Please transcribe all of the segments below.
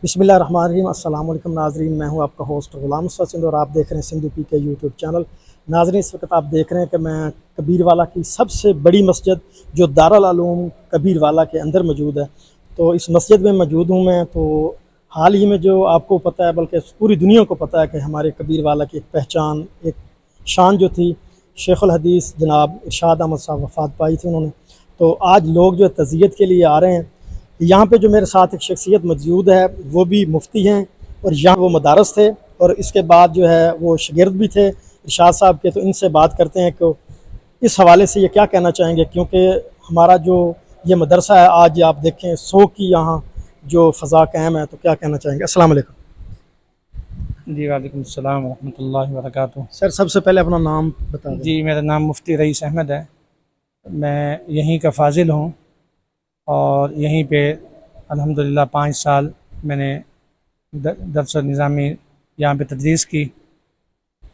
بسم اللہ الرحمن الرحیم۔ السلام علیکم ناظرین، میں ہوں آپ کا ہوسٹ غلام مصطفیٰ سندھ اور آپ دیکھ رہے ہیں سندھو پی کے یوٹیوب چینل۔ ناظرین، اس وقت آپ دیکھ رہے ہیں کہ میں کبیر والا کی سب سے بڑی مسجد جو دارالعلوم کبیر والا کے اندر موجود ہے، تو اس مسجد میں موجود ہوں میں۔ تو حال ہی میں جو آپ کو پتہ ہے، بلکہ پوری دنیا کو پتہ ہے کہ ہمارے کبیر والا کی ایک پہچان، ایک شان جو تھی، شیخ الحدیث جناب ارشاد احمد صاحب وفات پائی تھی انہوں نے۔ تو آج لوگ جو تعزیت کے لیے آ رہے ہیں۔ یہاں پہ جو میرے ساتھ ایک شخصیت موجود ہے، وہ بھی مفتی ہیں اور یہاں وہ مدارس تھے، اور اس کے بعد جو ہے وہ شاگرد بھی تھے ارشاد صاحب کے۔ تو ان سے بات کرتے ہیں کہ اس حوالے سے یہ کیا کہنا چاہیں گے، کیونکہ ہمارا جو یہ مدرسہ ہے آج آپ دیکھیں 100 کی یہاں جو فضا قائم ہے، تو کیا کہنا چاہیں گے؟ السلام علیکم جی وعلیکم السلام ورحمۃ اللہ وبرکاتہ۔ سر۔ سب سے پہلے اپنا نام بتا دیں۔ جی میرا نام مفتی رئیس احمد ہے، میں یہیں کا فاضل ہوں اور یہیں پہ الحمدللہ 5 سال میں نے درس و نظامی یہاں پہ تدریس کی،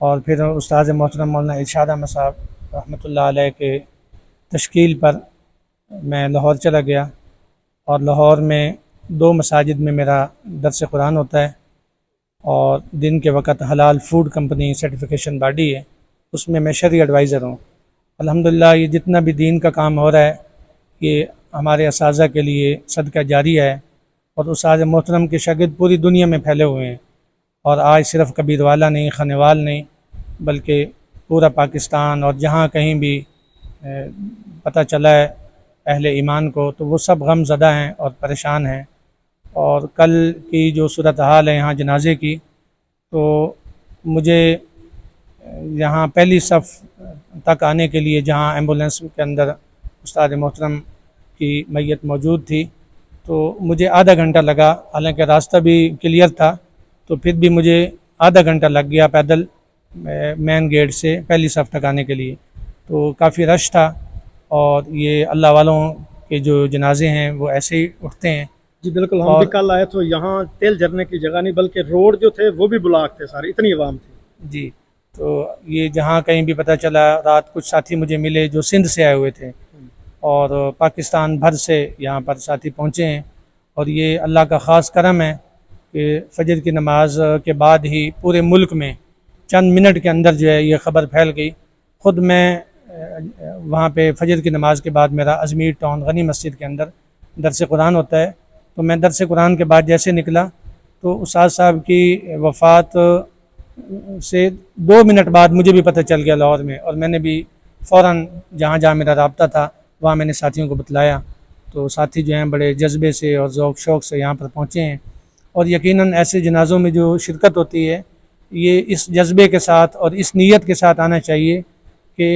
اور پھر استاد محترم مولانا ارشاد احمد صاحب رحمۃ اللہ علیہ کے تشکیل پر میں لاہور چلا گیا، اور لاہور میں 2 مساجد میں میرا درس قرآن ہوتا ہے، اور دن کے وقت حلال فوڈ کمپنی سرٹیفیکیشن باڈی ہے، اس میں شرعی ایڈوائزر ہوں۔ الحمدللہ یہ جتنا بھی دین کا کام ہو رہا ہے یہ ہمارے اساتذہ کے لیے صدقہ جاری ہے، اور استاد محترم کے شاگرد پوری دنیا میں پھیلے ہوئے ہیں، اور آج صرف کبیر والا نہیں، خانوال نہیں، بلکہ پورا پاکستان اور جہاں کہیں بھی پتہ چلا ہے اہل ایمان کو، تو وہ سب غم زدہ ہیں اور پریشان ہیں۔ اور کل کی جو صورتحال ہے یہاں جنازے کی، تو مجھے یہاں پہلی صف تک آنے کے لیے، جہاں ایمبولینس کے اندر استاد محترم کی میت موجود تھی، تو مجھے آدھا گھنٹہ لگا، حالانکہ راستہ بھی کلیئر تھا، تو پھر بھی مجھے آدھا گھنٹہ لگ گیا پیدل مین گیٹ سے پہلی صف تک آنے کے لیے۔ تو کافی رش تھا، اور یہ اللہ والوں کے جو جنازے ہیں وہ ایسے ہی اٹھتے ہیں۔ جی بالکل، ہم بھی کل آئے تو یہاں تیل جھرنے کی جگہ نہیں، بلکہ روڈ جو تھے وہ بھی بلاک تھے سارے، اتنی عوام تھی۔ جی، تو یہ جہاں کہیں بھی پتہ چلا، رات کچھ ساتھی مجھے ملے جو سندھ سے آئے ہوئے تھے، اور پاکستان بھر سے یہاں پر ساتھی پہنچے ہیں، اور یہ اللہ کا خاص کرم ہے کہ فجر کی نماز کے بعد ہی پورے ملک میں چند منٹ کے اندر جو ہے یہ خبر پھیل گئی۔ خود میں وہاں پہ فجر کی نماز کے بعد میرا ازمیر ٹاؤن غنی مسجد کے اندر درس قرآن ہوتا ہے، تو میں درس قرآن کے بعد جیسے نکلا تو استاد صاحب کی وفات سے 2 منٹ بعد مجھے بھی پتہ چل گیا لاہور میں، اور میں نے بھی فوراً جہاں جہاں میرا رابطہ تھا وہاں میں نے ساتھیوں کو بتلایا، تو ساتھی جو ہیں بڑے جذبے سے اور ذوق شوق سے یہاں پر پہنچے ہیں۔ اور یقیناً ایسے جنازوں میں جو شرکت ہوتی ہے، یہ اس جذبے کے ساتھ اور اس نیت کے ساتھ آنا چاہیے کہ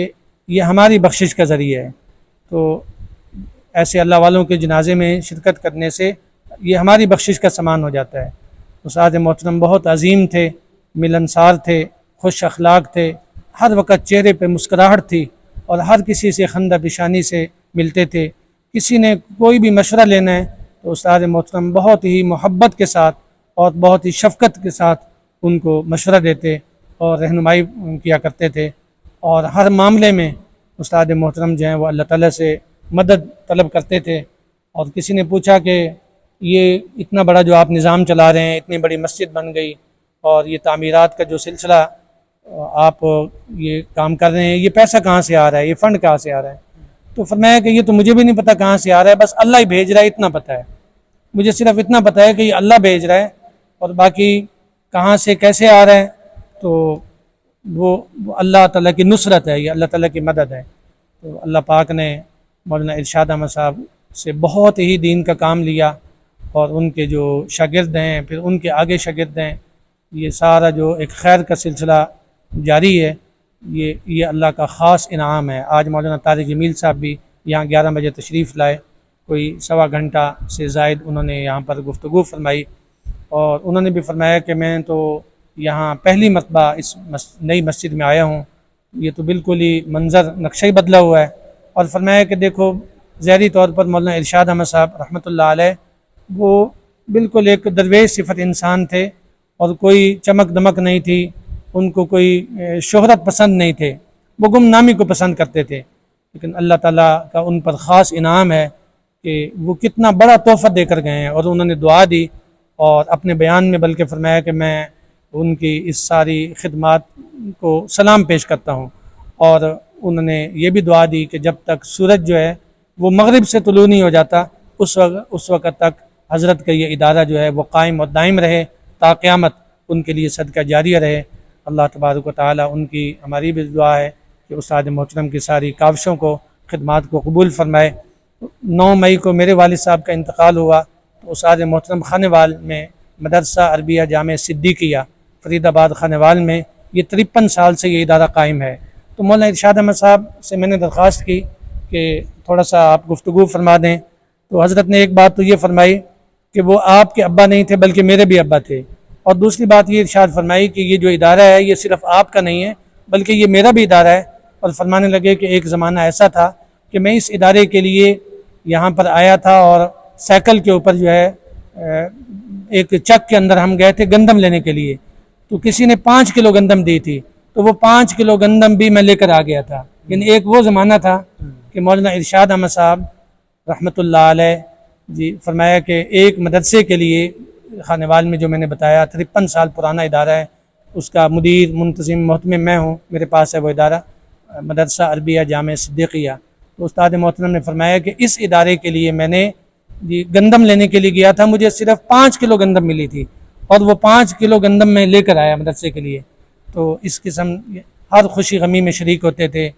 یہ ہماری بخشش کا ذریعہ ہے۔ تو ایسے اللہ والوں کے جنازے میں شرکت کرنے سے یہ ہماری بخشش کا سامان ہو جاتا ہے۔ استاد محترم بہت عظیم تھے، ملنسار تھے، خوش اخلاق تھے، ہر وقت چہرے پہ مسکراہٹ تھی، اور ہر کسی سے خندہ پیشانی سے ملتے تھے۔ کسی نے کوئی بھی مشورہ لینا ہے تو استاد محترم بہت ہی محبت کے ساتھ اور بہت ہی شفقت کے ساتھ ان کو مشورہ دیتے اور رہنمائی کیا کرتے تھے، اور ہر معاملے میں استاد محترم جو ہیں وہ اللہ تعالیٰ سے مدد طلب کرتے تھے۔ اور کسی نے پوچھا کہ یہ اتنا بڑا جو آپ نظام چلا رہے ہیں، اتنی بڑی مسجد بن گئی، اور یہ تعمیرات کا جو سلسلہ آپ یہ کام کر رہے ہیں، یہ پیسہ کہاں سے آ رہا ہے، یہ فنڈ کہاں سے آ رہا ہے؟ تو فرمایا کہ یہ تو مجھے بھی نہیں پتہ کہاں سے آ رہا ہے، بس اللہ ہی بھیج رہا ہے، اتنا پتہ ہے مجھے، صرف اتنا پتہ ہے کہ یہ اللہ بھیج رہا ہے، اور باقی کہاں سے کیسے آ رہا ہے تو وہ اللہ تعالیٰ کی نصرت ہے، یہ اللہ تعالیٰ کی مدد ہے۔ تو اللہ پاک نے مولانا ارشاد احمد صاحب سے بہت ہی دین کا کام لیا، اور ان کے جو شاگرد ہیں، پھر ان کے آگے شاگرد ہیں، یہ سارا جو ایک خیر کا سلسلہ جاری ہے، یہ اللہ کا خاص انعام ہے۔ آج مولانا طارق جمیل صاحب بھی یہاں 11 بجے تشریف لائے، کوئی 1.25 گھنٹہ سے زائد انہوں نے یہاں پر گفتگو فرمائی، اور انہوں نے بھی فرمایا کہ میں تو یہاں پہلی مرتبہ اس نئی مسجد میں آیا ہوں، یہ تو بالکل ہی منظر نقشہ ہی بدلا ہوا ہے۔ اور فرمایا کہ دیکھو، ظاہری طور پر مولانا ارشاد احمد صاحب رحمۃ اللہ علیہ وہ بالکل ایک درویش صفت انسان تھے، اور کوئی چمک دمک نہیں تھی، ان کو کوئی شہرت پسند نہیں تھے، وہ گمنامی کو پسند کرتے تھے، لیکن اللہ تعالیٰ کا ان پر خاص انعام ہے کہ وہ کتنا بڑا تحفہ دے کر گئے ہیں، اور انہوں نے دعا دی، اور اپنے بیان میں بلکہ فرمایا کہ میں ان کی اس ساری خدمات کو سلام پیش کرتا ہوں، اور انہوں نے یہ بھی دعا دی کہ جب تک سورج جو ہے وہ مغرب سے طلوع نہیں ہو جاتا اس وقت تک حضرت کا یہ ادارہ جو ہے وہ قائم اور دائم رہے تا قیامت، ان کے لیے صدقہ جاریہ رہے۔ اللہ تبارک و تعالی ان کی ہماری بھی دعا ہے کہ استاد محترم کی ساری کاوشوں کو خدمات کو قبول فرمائے۔ 9 مئی کو میرے والد صاحب کا انتقال ہوا تو استاد محترم خانوال میں مدرسہ عربیہ جامع صدیقیہ فرید آباد خانوال میں یہ 53 سال سے یہ ادارہ قائم ہے۔ تو مولانا ارشاد احمد صاحب سے میں نے درخواست کی کہ تھوڑا سا آپ گفتگو فرما دیں، تو حضرت نے ایک بات تو یہ فرمائی کہ وہ آپ کے ابا نہیں تھے بلکہ میرے بھی ابا تھے، اور دوسری بات یہ ارشاد فرمائی کہ یہ جو ادارہ ہے یہ صرف آپ کا نہیں ہے بلکہ یہ میرا بھی ادارہ ہے، اور فرمانے لگے کہ ایک زمانہ ایسا تھا کہ میں اس ادارے کے لیے یہاں پر آیا تھا اور سائیکل کے اوپر جو ہے ایک چک کے اندر ہم گئے تھے گندم لینے کے لیے، تو کسی نے 5 کلو گندم دی تھی، تو وہ 5 کلو گندم بھی میں لے کر آ گیا تھا۔ یعنی ایک وہ زمانہ تھا کہ مولانا ارشاد احمد صاحب رحمۃ اللہ علیہ جی فرمایا کہ ایک مدرسے کے لیے خانوال میں جو میں نے بتایا 53 سال پرانا ادارہ ہے، اس کا مدیر منتظم محتمم میں ہوں، میرے پاس ہے وہ ادارہ مدرسہ عربیہ جامع صدیقیہ۔ تو استاد محترم نے فرمایا کہ اس ادارے کے لیے میں نے جی گندم لینے کے لیے گیا تھا، مجھے صرف 5 کلو گندم ملی تھی، اور وہ 5 کلو گندم میں لے کر آیا مدرسے کے لیے۔ تو اس قسم ہر خوشی غمی میں شریک ہوتے تھے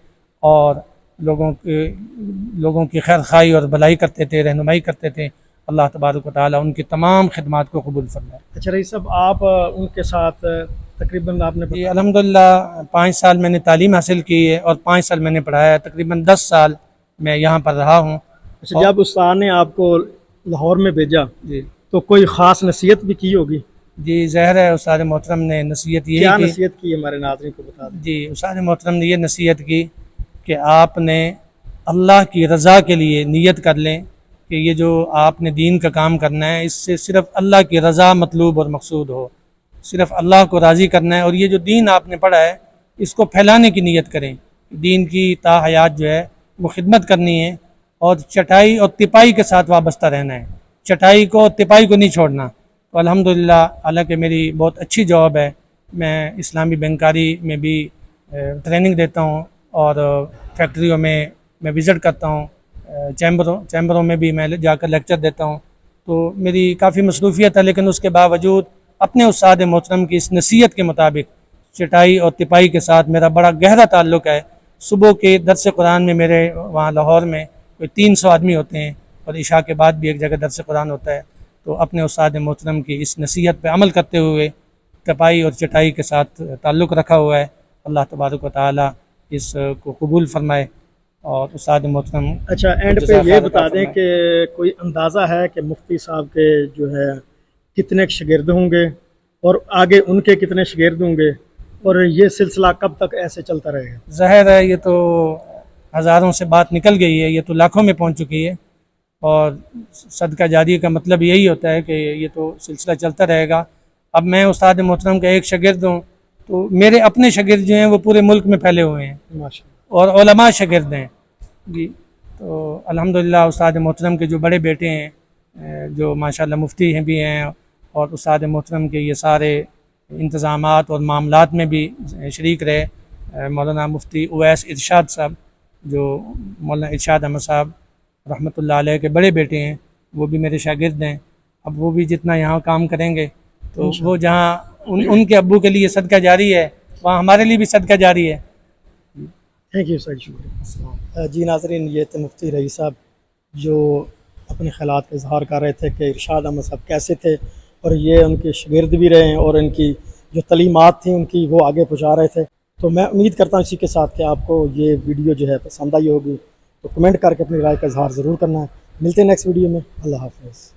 اور لوگوں کی خیر خواہی اور بھلائی کرتے تھے، رہنمائی کرتے تھے۔ اللہ تبارک و تعالی ان کی تمام خدمات کو قبول فرمائے۔ اچھا رئیس صاحب، آپ ان کے ساتھ تقریباً آپ نے جی الحمدللہ 5 سال میں نے تعلیم حاصل کی ہے اور 5 سال میں نے پڑھایا ہے، تقریباً 10 سال میں یہاں پر رہا ہوں۔ اچھا، جب استاد نے آپ کو لاہور میں بھیجا جی تو کوئی خاص نصیحت بھی کی ہوگی؟ جی ظاہر ہے استاد محترم نے نصیحت کیا یہی کی، نصیحت کی ہمارے ناظرین کو بتا دیں۔ جی استاد محترم نے یہ نصیحت کی کہ آپ نے اللہ کی رضا کے لیے نیت کر لیں کہ یہ جو آپ نے دین کا کام کرنا ہے اس سے صرف اللہ کی رضا مطلوب اور مقصود ہو، صرف اللہ کو راضی کرنا ہے، اور یہ جو دین آپ نے پڑھا ہے اس کو پھیلانے کی نیت کریں، دین کی تا حیات جو ہے وہ خدمت کرنی ہے، اور چٹائی اور تپائی کے ساتھ وابستہ رہنا ہے، چٹائی کو اور تپائی کو نہیں چھوڑنا۔ تو الحمدللہ حالانکہ میری بہت اچھی جاب ہے، میں اسلامی بینکاری میں بھی ٹریننگ دیتا ہوں، اور فیکٹریوں میں وزٹ کرتا ہوں، چیمبروں میں بھی میں جا کر لیکچر دیتا ہوں، تو میری کافی مصروفیت ہے، لیکن اس کے باوجود اپنے استاد محترم کی اس نصیحت کے مطابق چٹائی اور تپائی کے ساتھ میرا بڑا گہرا تعلق ہے۔ صبح کے درس قرآن میں میرے وہاں لاہور میں کوئی 300 آدمی ہوتے ہیں، اور عشاء کے بعد بھی ایک جگہ درس قرآن ہوتا ہے، تو اپنے استاد محترم کی اس نصیحت پہ عمل کرتے ہوئے تپائی اور چٹائی کے ساتھ تعلق رکھا ہوا ہے۔ اللہ تبارک و تعالی اس کو قبول فرمائے، اور استاد محترم اچھا، اینڈ پہ یہ بتا دیں کہ کوئی اندازہ ہے کہ مفتی صاحب کے جو ہے کتنے شاگرد ہوں گے اور آگے ان کے کتنے شاگرد ہوں گے، اور یہ سلسلہ کب تک ایسے چلتا رہے گا؟ ظاہر ہے یہ تو ہزاروں سے بات نکل گئی ہے، یہ تو لاکھوں میں پہنچ چکی ہے، اور صدقہ جاریہ کا مطلب یہی ہوتا ہے کہ یہ تو سلسلہ چلتا رہے گا۔ اب میں استاد محترم کا ایک شاگرد ہوں، تو میرے اپنے شاگرد جو ہیں وہ پورے ملک میں پھیلے ہوئے ہیں، ماشاء اور علماء شاگرد ہیں جی۔ تو الحمدللہ استاد محترم کے جو بڑے بیٹے ہیں جو ماشاءاللہ مفتی ہیں بھی ہیں، اور استاد محترم کے یہ سارے انتظامات اور معاملات میں بھی شریک رہے، مولانا مفتی اویس ارشاد صاحب جو مولانا ارشاد احمد صاحب رحمۃ اللہ علیہ کے بڑے بیٹے ہیں، وہ بھی میرے شاگرد ہیں۔ اب وہ بھی جتنا یہاں کام کریں گے تو وہ جہاں ان کے ابو کے لیے صدقہ جاری ہے، وہاں ہمارے لیے بھی صدقہ جاری ہے۔ تھینک یو سر، شکریہ۔ جی ناظرین، یہ تھے مفتی رئیس صاحب جو اپنے خیالات کا اظہار کر رہے تھے کہ ارشاد احمد صاحب کیسے تھے، اور یہ ان کے شاگرد بھی رہے ہیں، اور ان کی جو تعلیمات تھیں ان کی وہ آگے پہنچا رہے تھے۔ تو میں امید کرتا ہوں اسی کے ساتھ کہ آپ کو یہ ویڈیو جو ہے پسند آئی ہوگی، تو کمنٹ کر کے اپنی رائے کا اظہار ضرور کرنا ہے۔ ملتے ہیں نیکسٹ ویڈیو میں۔ اللہ حافظ۔